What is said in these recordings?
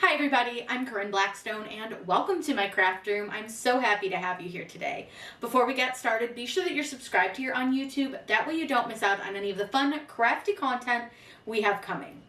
Hi everybody, I'm Corinne Blackstone and welcome to my craft room. I'm so happy to have you here today. Before we get started, be sure that you're subscribed here on YouTube. That way you don't miss out on any of the fun, crafty content we have coming.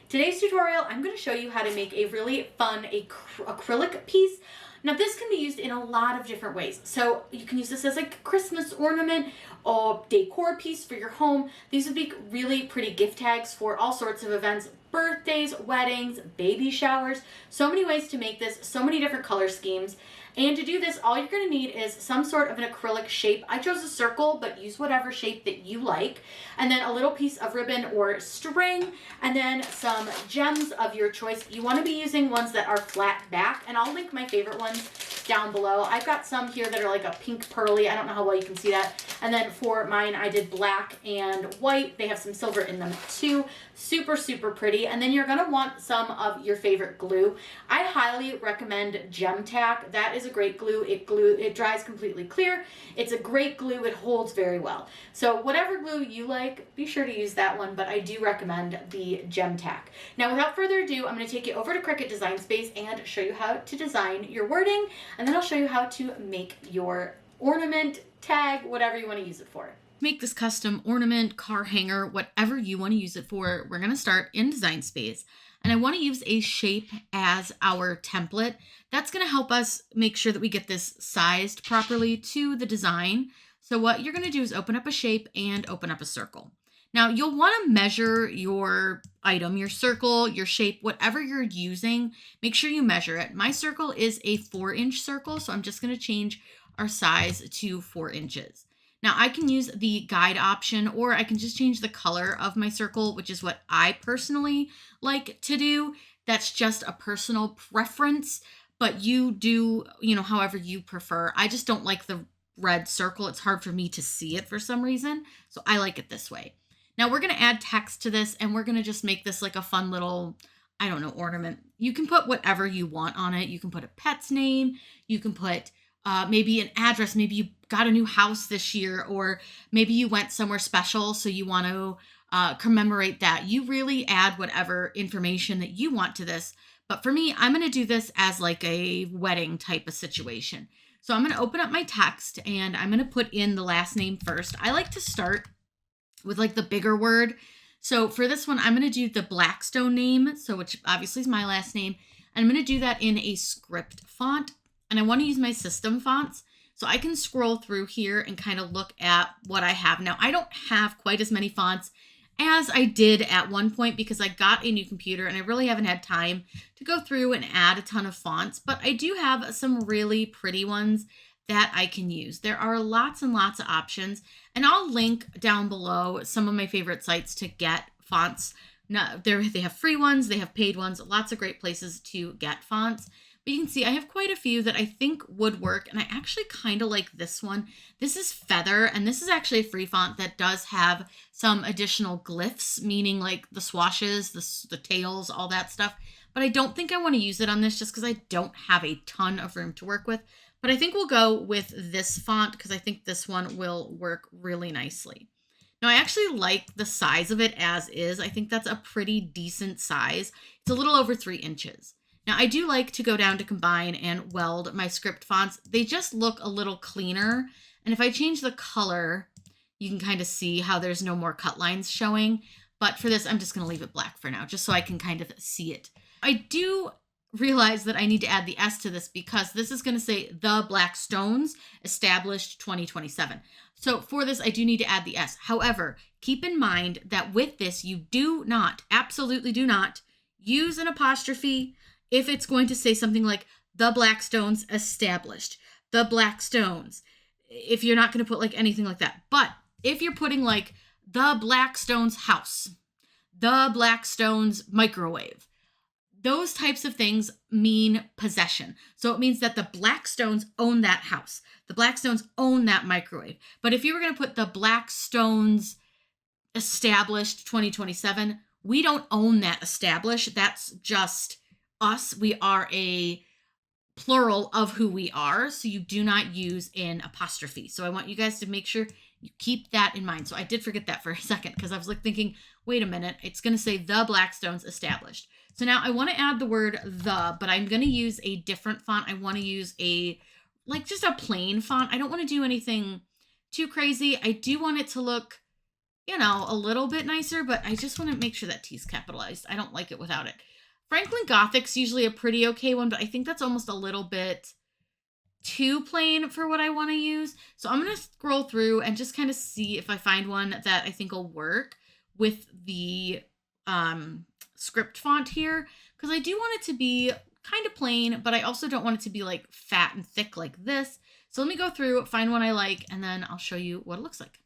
Today's tutorial, I'm going to show you how to make a really fun acrylic piece. Now this can be used in a lot of different ways. So you can use this as like a Christmas ornament or decor piece for your home. These would be really pretty gift tags for all sorts of events, birthdays, weddings, baby showers. So many ways to make this, so many different color schemes. And to do this, all you're going to need is some sort of an acrylic shape. I chose a circle, but use whatever shape that you like. And then a little piece of ribbon or string, and then some gems of your choice. You want to be using ones that are flat back, and I'll link my favorite ones down below. I've got some here that are like a pink pearly. I don't know how well you can see that. And then for mine, I did black and white. They have some silver in them too. Super, super pretty. And then you're going to want some of your favorite glue. I highly recommend Gem-Tac. That is a great glue. It dries completely clear. It's a great glue. It holds very well. So whatever glue you like, be sure to use that one, but I do recommend the Gem-Tac. Now, without further ado, I'm going to take you over to Cricut Design Space and show you how to design your wording, and then I'll show you how to make your ornament, tag, whatever you want to use it for. Make this custom ornament, car hanger, whatever you want to use it for. We're going to start in Design Space, and I want to use a shape as our template. That's going to help us make sure that we get this sized properly to the design. So what you're going to do is open up a shape and open up a circle. Now you'll want to measure your item, your circle, your shape, whatever you're using. Make sure you measure it. My circle is a 4-inch circle, so I'm just going to change our size to 4 inches. Now I can use the guide option, or I can just change the color of my circle, which is what I personally like to do. That's just a personal preference, but you do, however you prefer. I just don't like the red circle. It's hard for me to see it for some reason, so I like it this way. Now we're going to add text to this, and we're going to just make this like a fun little, ornament. You can put whatever you want on it. You can put a pet's name. You can put maybe an address. Maybe you got a new house this year, or maybe you went somewhere special, so you want to commemorate that. You really add whatever information that you want to this. But for me, I'm going to do this as like a wedding type of situation. So I'm going to open up my text, and I'm going to put in the last name first. I like to start with like the bigger word. So for this one, I'm going to do the Blackstone name, so which obviously is my last name. And I'm going to do that in a script font. And I want to use my system fonts, so I can scroll through here and kind of look at what I have. Now, I don't have quite as many fonts as I did at one point because I got a new computer and I really haven't had time to go through and add a ton of fonts, but I do have some really pretty ones that I can use. There are lots and lots of options, and I'll link down below some of my favorite sites to get fonts. Now, they have free ones, they have paid ones, lots of great places to get fonts. But you can see I have quite a few that I think would work, and I actually kind of like this one. This is Feather, and this is actually a free font that does have some additional glyphs, meaning like the swashes, the tails, all that stuff. But I don't think I want to use it on this just because I don't have a ton of room to work with. But I think we'll go with this font because I think this one will work really nicely. Now, I actually like the size of it as is. I think that's a pretty decent size. It's a little over 3 inches. Now, I do like to go down to combine and weld my script fonts. They just look a little cleaner. And if I change the color, you can kind of see how there's no more cut lines showing. But for this, I'm just going to leave it black for now, just so I can kind of see it. I do realize that I need to add the S to this because this is going to say the Blackstones established 2027. So for this, I do need to add the S. However, keep in mind that with this, you do not, absolutely do not, use an apostrophe if it's going to say something like the Blackstones established, the Blackstones, if you're not going to put like anything like that. But if you're putting like the Blackstones house, the Blackstones microwave, those types of things mean possession. So it means that the Blackstones own that house. The Blackstones own that microwave. But if you were going to put the Blackstones established 2027, we don't own that established. That's just us. We are a plural of who we are. So you do not use an apostrophe. So I want you guys to make sure You keep that in mind. So I did forget that for a second because I was like thinking, wait a minute, it's going to say the Blackstones established. So now I want to add the word the, but I'm going to use a different font. I want to use like just a plain font. I don't want to do anything too crazy. I do want it to look, you know, a little bit nicer, but I just want to make sure that T's capitalized. I don't like it without it. Franklin Gothic's usually a pretty okay one, but I think that's almost a little bit too plain for what I want to use. So I'm going to scroll through and just kind of see if I find one that I think will work with the script font here, because I do want it to be kind of plain, but I also don't want it to be like fat and thick like this. So let me go through, find one I like, and then I'll show you what it looks like.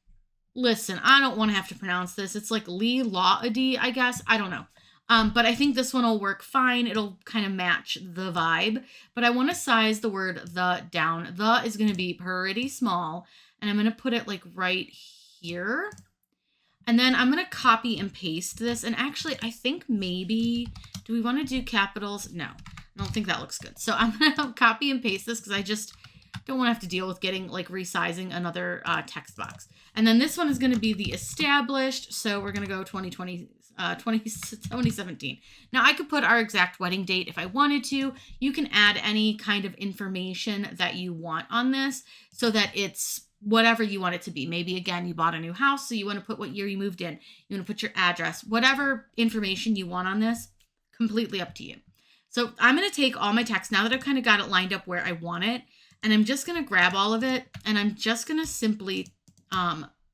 Listen, I don't want to have to pronounce this. It's like Lee Law-A-D, I guess. I don't know. But I think this one will work fine. It'll kind of match the vibe. But I want to size the word the down. The is going to be pretty small. And I'm going to put it like right here. And then I'm going to copy and paste this. And actually, I think maybe, do we want to do capitals? No, I don't think that looks good. So I'm going to copy and paste this because I just don't want to have to deal with getting like resizing another text box. And then this one is going to be the established. So we're going to go 2017. Now I could put our exact wedding date if I wanted to. You can add any kind of information that you want on this so that it's whatever you want it to be. Maybe again, you bought a new house, so you want to put what year you moved in. You want to put your address, whatever information you want on this, completely up to you. So I'm going to take all my text now that I've kind of got it lined up where I want it. And I'm just going to grab all of it and I'm just going to simply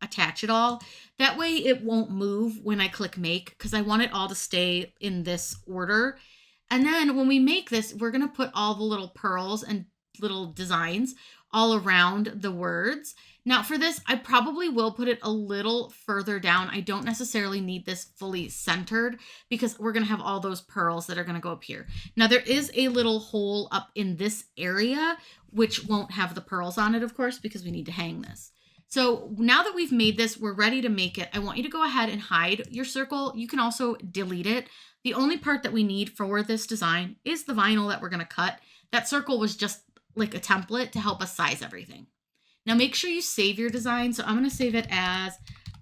attach it all. That way it won't move when I click make because I want it all to stay in this order. And then when we make this, we're going to put all the little pearls and little designs all around the words. Now for this, I probably will put it a little further down. I don't necessarily need this fully centered because we're going to have all those pearls that are going to go up here. Now there is a little hole up in this area, which won't have the pearls on it, of course, because we need to hang this. So now that we've made this, we're ready to make it. I want you to go ahead and hide your circle. You can also delete it. The only part that we need for this design is the vinyl that we're going to cut. That circle was just like a template to help us size everything. Now make sure you save your design. So I'm going to save it as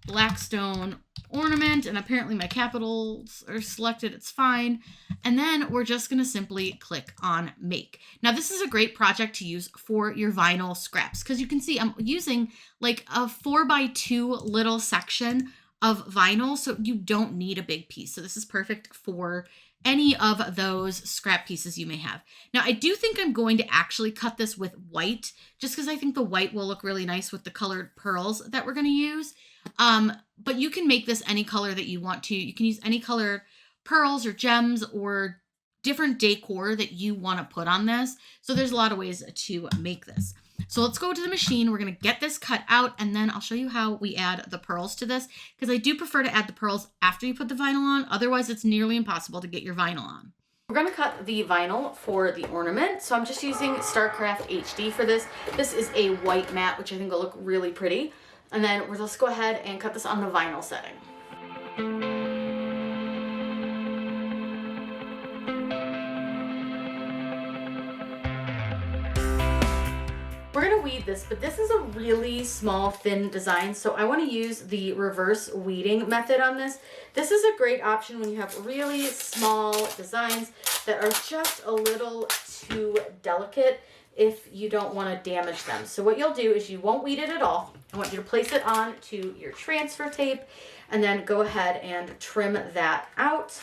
Blackstone ornament, and apparently my capitals are selected. It's fine. And then we're just going to simply click on make. Now this is a great project to use for your vinyl scraps because you can see I'm using like a 4x2 little section of vinyl, so you don't need a big piece. So this is perfect for any of those scrap pieces you may have. Now I do think I'm going to actually cut this with white just because I think the white will look really nice with the colored pearls that we're going to use. But you can make this any color that you want to. You can use any color pearls or gems or different decor that you want to put on this. So there's a lot of ways to make this. So let's go to the machine. We're going to get this cut out and then I'll show you how we add the pearls to this because I do prefer to add the pearls after you put the vinyl on. Otherwise, it's nearly impossible to get your vinyl on. We're going to cut the vinyl for the ornament. So I'm just using StarCraft HD for this. This is a white matte, which I think will look really pretty. And then we'll just go ahead and cut this on the vinyl setting. We're going to weed this, but this is a really small, thin design, so I want to use the reverse weeding method on this. This is a great option when you have really small designs that are just a little too delicate if you don't want to damage them. So what you'll do is you won't weed it at all. I want you to place it on to your transfer tape and then go ahead and trim that out.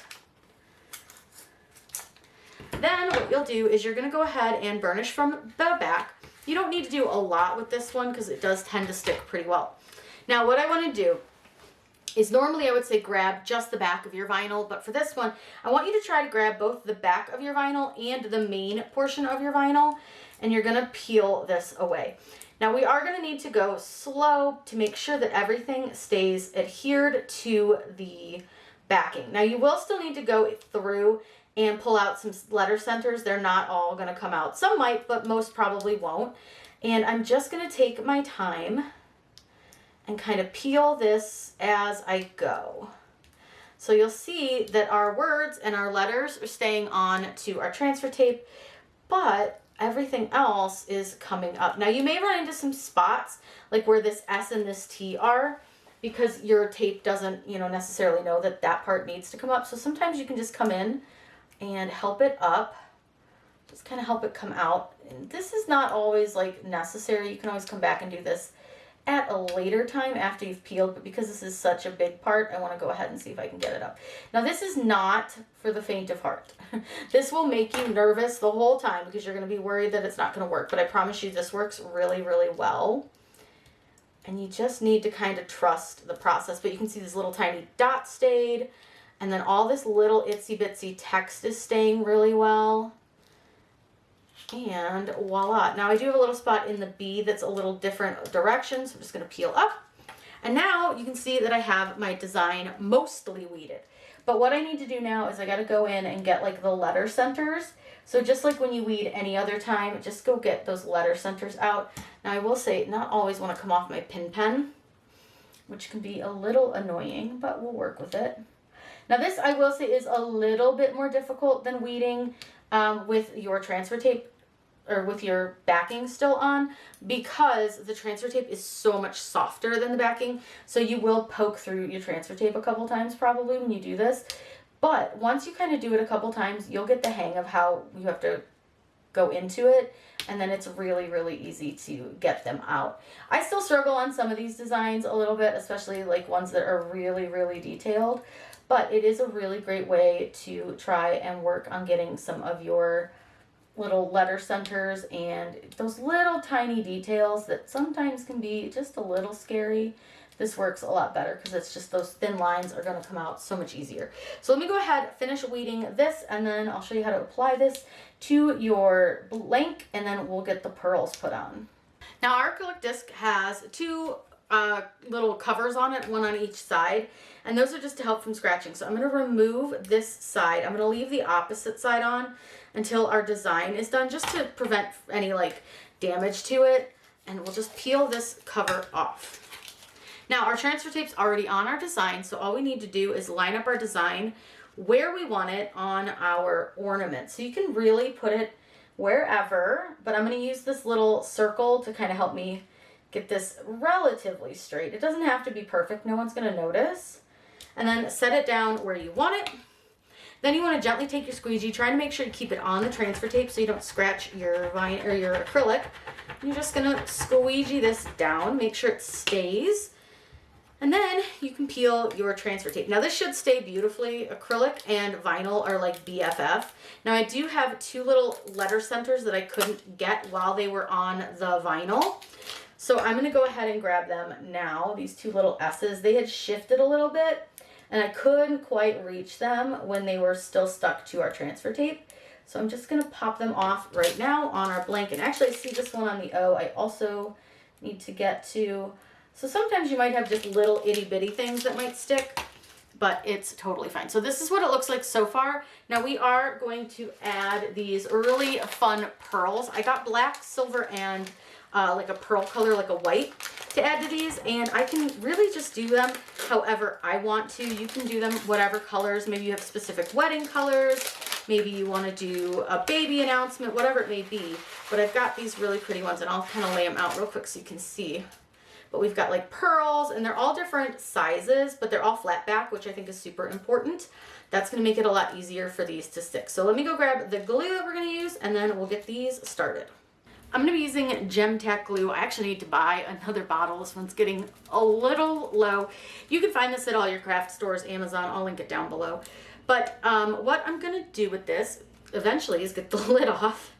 Then what you'll do is you're going to go ahead and burnish from the back. You don't need to do a lot with this one because it does tend to stick pretty well. Now what I want to do is normally I would say grab just the back of your vinyl, but for this one, I want you to try to grab both the back of your vinyl and the main portion of your vinyl, and you're going to peel this away. Now we are going to need to go slow to make sure that everything stays adhered to the backing. Now you will still need to go through and pull out some letter centers. They're not all going to come out. Some might, but most probably won't. And I'm just going to take my time and kind of peel this as I go. So you'll see that our words and our letters are staying on to our transfer tape, but everything else is coming up. Now you may run into some spots like where this S and this T are, because your tape doesn't, necessarily know that that part needs to come up. So sometimes you can just come in and help it up, just kind of help it come out. And this is not always like necessary. You can always come back and do this at a later time after you've peeled, but because this is such a big part, I want to go ahead and see if I can get it up. Now this is not for the faint of heart. This will make you nervous the whole time because you're going to be worried that it's not going to work, but I promise you this works really, really well. And you just need to kind of trust the process. But you can see these little tiny dots stayed, and then all this little itsy bitsy text is staying really well. And voila. Now I do have a little spot in the B that's a little different direction, so I'm just going to peel up. And now you can see that I have my design mostly weeded. But what I need to do now is I got to go in and get like the letter centers. So just like when you weed any other time, just go get those letter centers out. Now I will say, not always want to come off my pin pen, which can be a little annoying, but we'll work with it. Now this, I will say, is a little bit more difficult than weeding with your transfer tape or with your backing still on, because the transfer tape is so much softer than the backing. So you will poke through your transfer tape a couple times probably when you do this. But once you kind of do it a couple times, you'll get the hang of how you have to go into it. And then it's really, really easy to get them out. I still struggle on some of these designs a little bit, especially like ones that are really, really detailed. But it is a really great way to try and work on getting some of your little letter centers and those little tiny details that sometimes can be just a little scary. This works a lot better because it's just those thin lines are going to come out so much easier. So let me go ahead, finish weeding this, and then I'll show you how to apply this to your blank, and then we'll get the pearls put on. Now our acrylic disc has two little covers on it, one on each side, and those are just to help from scratching. So I'm going to remove this side. I'm going to leave the opposite side on until our design is done, just to prevent any like damage to it, and we'll just peel this cover off. Now our transfer tape's already on our design, so all we need to do is line up our design where we want it on our ornament. So you can really put it wherever, but I'm going to use this little circle to kind of help me get this relatively straight. It doesn't have to be perfect, no one's going to notice. And then set it down where you want it. Then you want to gently take your squeegee, trying to make sure you keep it on the transfer tape so you don't scratch your vine or your acrylic. You're just going to squeegee this down, make sure it stays. And then you can peel your transfer tape. Now this should stay beautifully. Acrylic and vinyl are like BFF. Now I do have two little letter centers that I couldn't get while they were on the vinyl. So I'm going to go ahead and grab them now. These two little S's, they had shifted a little bit and I couldn't quite reach them when they were still stuck to our transfer tape. So I'm just going to pop them off right now on our blank. And actually I see this one on the O I also need to get to. So sometimes you might have just little itty bitty things that might stick, but it's totally fine. So this is what it looks like so far. Now we are going to add these really fun pearls. I got black, silver, and like a pearl color, like a white, to add to these, and I can really just do them however I want to. You can do them whatever colors. Maybe you have specific wedding colors. Maybe you want to do a baby announcement, whatever it may be. But I've got these really pretty ones, and I'll kind of lay them out real quick so you can see. But we've got like pearls, and they're all different sizes, but they're all flat back, which I think is super important. That's going to make it a lot easier for these to stick. So let me go grab the glue that we're going to use, and then we'll get these started. I'm going to be using Gem-Tac glue. I actually need to buy another bottle. This one's getting a little low. You can find this at all your craft stores, Amazon. I'll link it down below. But what I'm going to do with this eventually is get the lid off.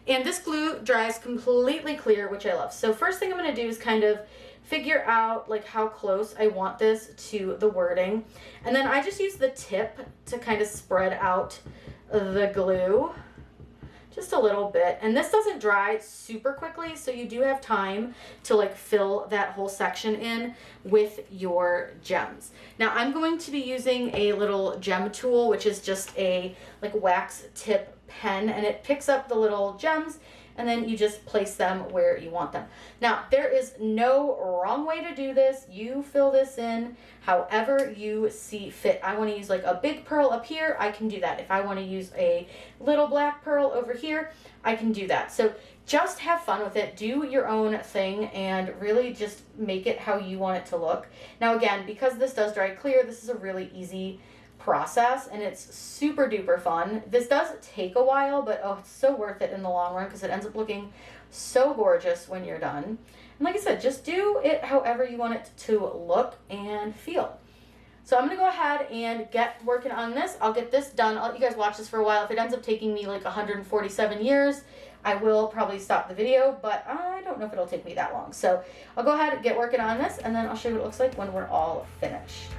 And this glue dries completely clear, which I love. So first thing I'm going to do is kind of figure out like how close I want this to the wording. And then I just use the tip to kind of spread out the glue just a little bit. And this doesn't dry super quickly, so you do have time to like fill that whole section in with your gems. Now I'm going to be using a little gem tool, which is just a like wax tip pen, and it picks up the little gems and then you just place them where you want them. Now, there is no wrong way to do this. You fill this in however you see fit. I want to use like a big pearl up here, I can do that. If I want to use a little black pearl over here, I can do that. So just have fun with it, do your own thing, and really just make it how you want it to look. Now again, because this does dry clear, this is a really easy process and it's super duper fun. This does take a while, but oh, it's so worth it in the long run because it ends up looking so gorgeous when you're done. And like I said, just do it however you want it to look and feel. So I'm going to go ahead and get working on this. I'll get this done. I'll let you guys watch this for a while. If it ends up taking me like 147 years, I will probably stop the video, but I don't know if it'll take me that long. So I'll go ahead and get working on this, and then I'll show you what it looks like when we're all finished.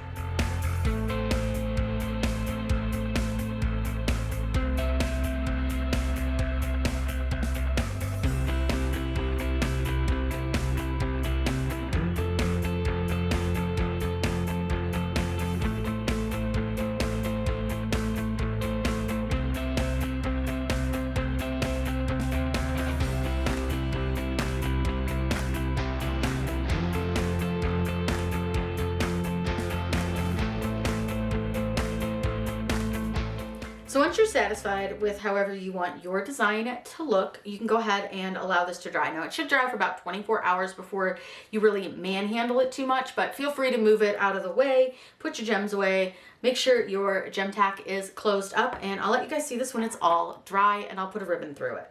So once you're satisfied with however you want your design to look, you can go ahead and allow this to dry. Now it should dry for about 24 hours before you really manhandle it too much, but feel free to move it out of the way, put your gems away, make sure your Gem-Tac is closed up, and I'll let you guys see this when it's all dry, and I'll put a ribbon through it.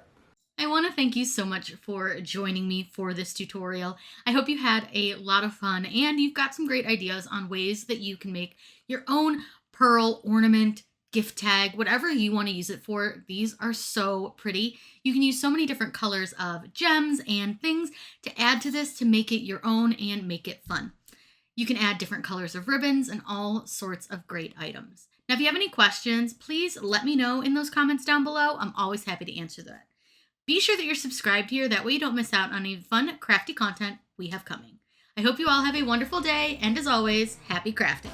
I want to thank you so much for joining me for this tutorial. I hope you had a lot of fun and you've got some great ideas on ways that you can make your own pearl ornament, gift tag, whatever you want to use it for. These are so pretty. You can use so many different colors of gems and things to add to this to make it your own and make it fun. You can add different colors of ribbons and all sorts of great items. Now, if you have any questions, please let me know in those comments down below. I'm always happy to answer that. Be sure that you're subscribed here. That way you don't miss out on any fun, crafty content we have coming. I hope you all have a wonderful day, and as always, happy crafting.